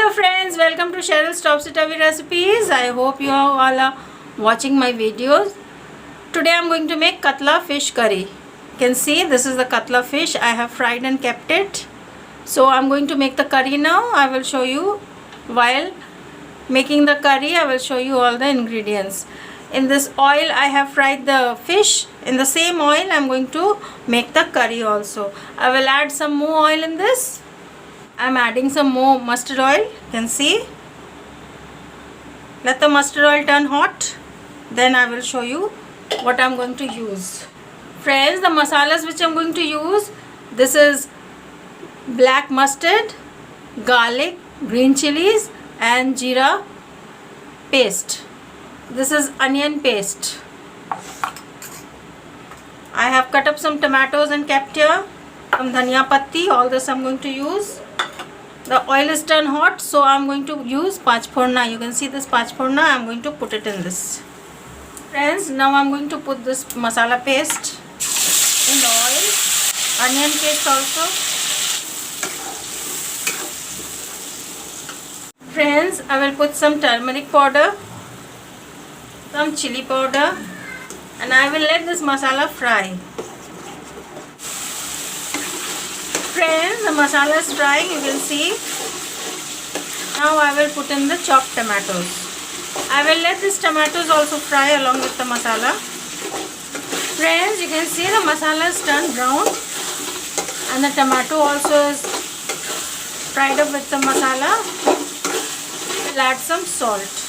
Hello friends, welcome to Cheryl's Topsy-Turvy Recipes. I hope you all are watching my videos. Today I'm going to make Katla fish curry. You can see this is the Katla fish. I have fried and kept it. So I'm going to make the curry now. I will show you while making the curry. I will show you all the ingredients. In this oil I have fried the fish. In the same oil I'm going to make the curry also. I will add some more oil in this. I'm adding some more mustard oil. You can see. Let the mustard oil turn hot. Then I will show you what I'm going to use. Friends, the masalas which I'm going to use, this is black mustard, garlic, green chilies and jeera paste. This is onion paste. I have cut up some tomatoes and kept here. Some dhania patti, all this I'm going to use. The oil is turned hot, so I'm going to use pachphorna. You can see this pachphorna. I'm going to put it in this. Friends, now I'm going to put this masala paste in the oil. Onion paste also. Friends, I will put some turmeric powder, some chili powder, and I will let this masala fry. Friends, the masala is frying, you can see. Now I will put in the chopped tomatoes. I will let these tomatoes also fry along with the masala. Friends, you can see the masala is turned brown and the tomato also is fried up with the masala. We'll add some salt.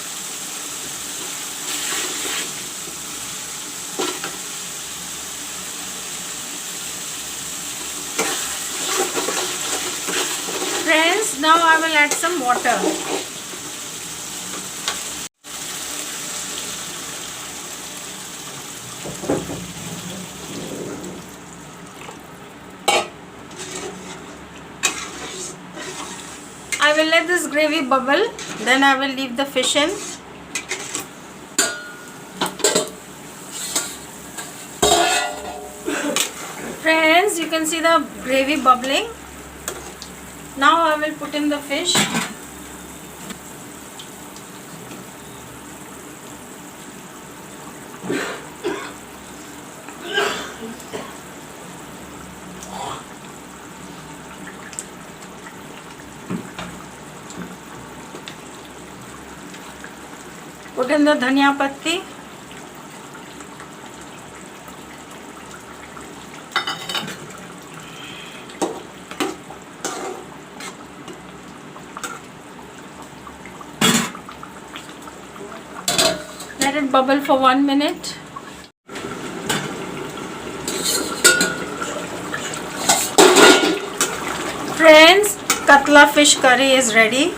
Friends, now I will add some water. I will let this gravy bubble, then I will leave the fish in. Friends, you can see the gravy bubbling. Now I will put in the fish. Put in the dhania patti. Let it bubble for 1 minute. Friends, Katla fish curry is ready.